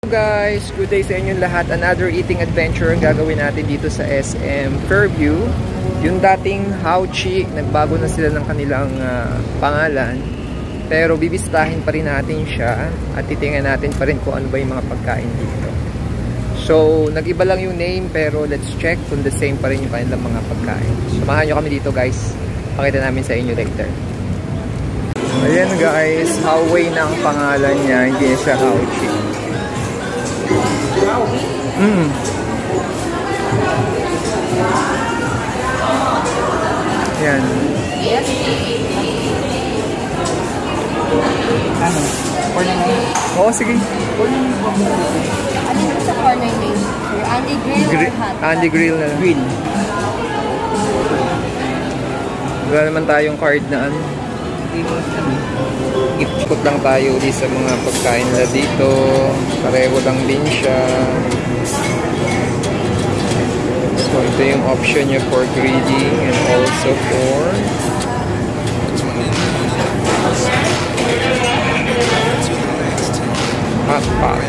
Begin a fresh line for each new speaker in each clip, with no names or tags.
Guys, good day sa inyong lahat. Another eating adventure ang gagawin natin dito sa SM Fairview. Yung dating Hauchi, nagbago na sila ng kanilang pangalan, pero bibisitahin pa rin natin siya at titingnan natin pa rin kung ano ba yung mga pagkain dito. So nag-iba lang yung name, pero let's check kung the same pa rin yung kanilang mga pagkain. Samahan nyo kami dito guys, pakita namin sa inyo later. Ayan guys, Howway na ang pangalan niya, hindi siya Hauchi. Yan.
Ano? Corner name?
Oo, sige.
Ano yung sa corner name? Andy Grill or hot?
Andy Grill na lang.
Grill.
Wala naman tayong card na ano. Ikot lang tayo ulit sa mga pagkain nila dito. Pareho lang din siya. So ito yung option niya for grilling and also for hot pot.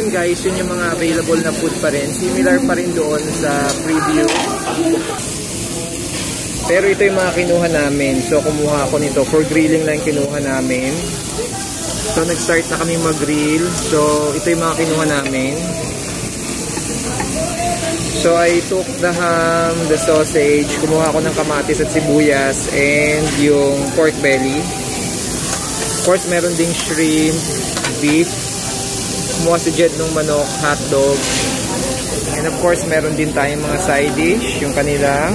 Guys, yun yung mga available na food pa rin. Similar pa rin doon sa preview. Pero ito yung mga kinuha namin. So, kumuha ako nito. For grilling lang kinuha namin. So, nag-start na kami mag-grill. So, ito yung mga kinuha namin. So, I took the ham, the sausage. Kumuha ako ng kamatis at sibuyas. And yung pork belly. Of course, meron ding shrimp, beef. Kumuha si Jed ng manok, hotdog. And of course, meron din tayong mga side dish. Yung kanilang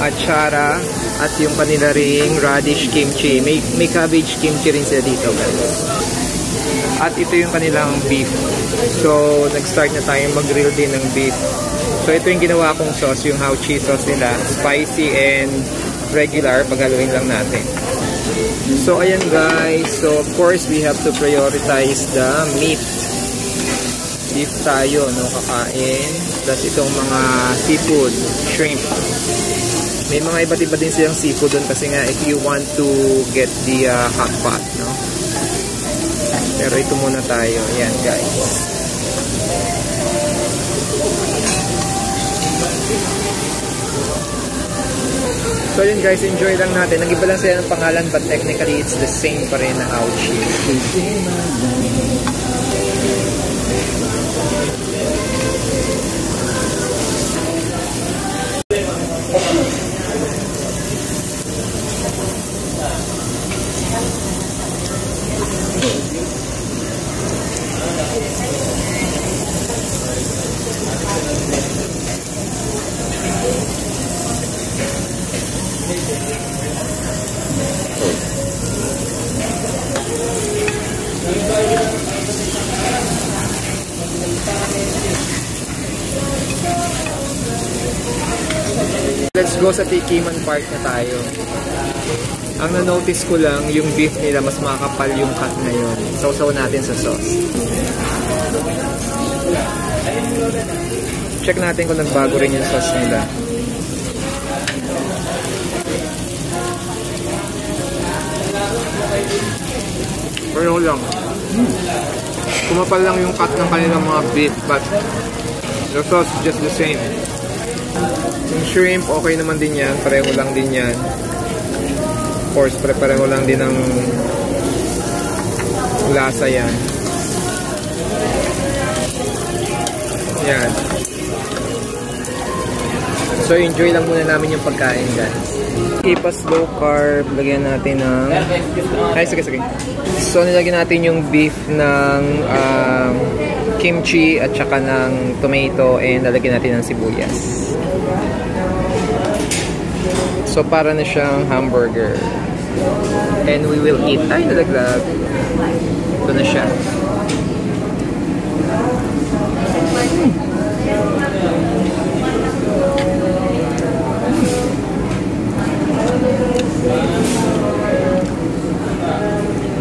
achara at yung kanila ring radish kimchi. May cabbage kimchi rin sila dito, guys. At ito yung kanilang beef. So, nag-start na tayo mag-grill din ng beef. So, ito yung ginawa kong sauce, yung How Chi sauce nila. Spicy and regular. Paghaluin lang natin. So, ayan guys. So, of course, we have to prioritize the meat. Beef tayo, no? Kakain. Plus itong mga seafood, shrimp. May mga iba't iba din silang seafood doon kasi nga if you want to get the hot pot, no? Pero ito muna tayo. Ayan guys. So yun guys, enjoy lang natin. Nag-iba lang sila ng pangalan but technically it's the same pa rin na How Chi. Let's go sa tikiman part na tayo. Ang na-notice ko lang, yung beef nila mas makakapal yung cut ngayon. Sausaw natin sa sauce. Check natin kung nagbago rin yung sauce nila. Pero lang. Kumapal lang yung cut ng kanilang mga beef but the sauce is just the same. Yung shrimp, okay naman din yan. Pareho lang din yan. Of course, pareho lang din ang lasa yan. Yan. So, enjoy lang muna namin yung pagkain, guys. Keep us low carb. Lagyan natin ng... Ay, sige. So, nilagyan natin yung beef ng kimchi at saka ng tomato and lalagyan natin ng sibuyas. So, para na siyang hamburger. And we will eat. Ay, nalaglag. Ito na siya.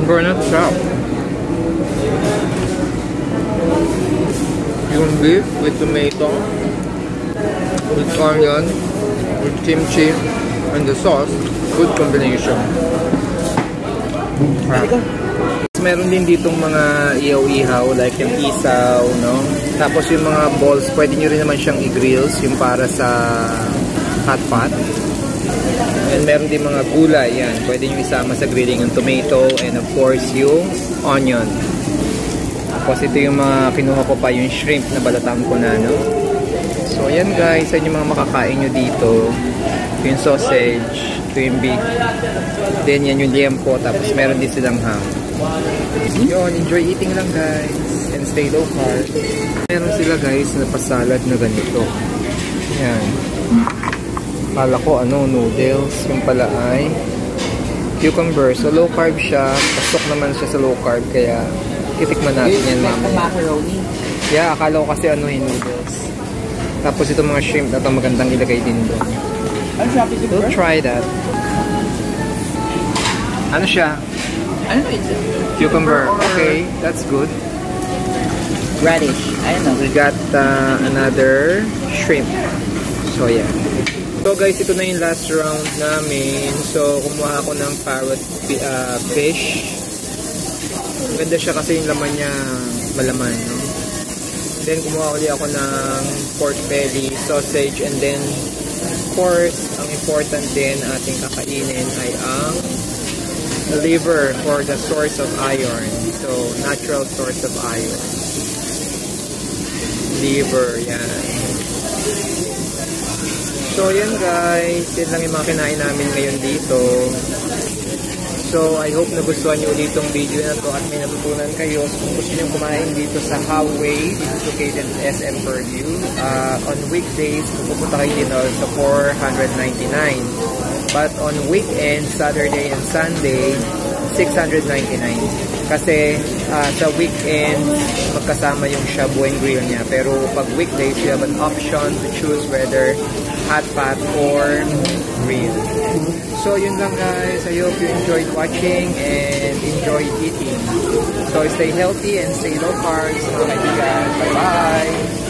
Burnout chop. Yung beef with tomato, with onion, with kimchi, and the sauce, good combination. Meron din ditong mga ihaw-ihaw like yung isaw, no? Tapos yung mga balls, pwede nyo rin naman siyang i-grills, yung para sa hot pot. And meron din mga gulay, yan. Pwede nyo isama sa grilling yung tomato and of course yung onion. Tapos ito yung mga kinuha ko pa, yung shrimp na balatan ko na, no? So yan guys, yan yung mga makakain nyo dito. Ito yung sausage, ito yung beef. Then yan yung liempo, tapos meron din silang ham. Yun, enjoy eating lang guys. And stay low carb. Meron sila guys na pasalad na ganito. Yan. Kala ko noodles. Yung pala ay cucumber. So low carb siya. Pasok naman siya sa low carb. Kaya titikman natin yan mamaya.
Macaroni.
Yeah, akala ko kasi noodles. Tapos ito mga shrimp na ito magandang ilagay din doon. We'll try that. Ano siya?
Ano ito?
Cucumber. Okay, that's good.
Radish. I don't know.
We got another shrimp. So yeah. So guys, ito na yung last round namin. So kumuha ako ng parrot fish. Maganda siya kasi yung laman niya malaman, no? Then kumuha ulit ako ng pork belly, sausage, and then of course, ang important din ating kakainin ay ang liver for the source of iron. So natural source of iron. Liver, yan. So, yan guys. Yan lang yung mga kinain namin ngayon dito. So, I hope nagustuhan nyo ulit itong video na to at may natutunan kayo. So, kung gusto nyo kumain dito sa Howway, located in SM Purview, on weekdays, pupunta kayo dito sa $499. But on weekends, Saturday and Sunday, $699. Kasi sa weekend, magkasama yung shabu and grill niya. Pero pag weekdays, you have an option to choose whether hot pot or grill. So yun lang guys. I hope you enjoyed watching and enjoyed eating. So stay healthy and stay low carbs mga kaibigan. Bye bye!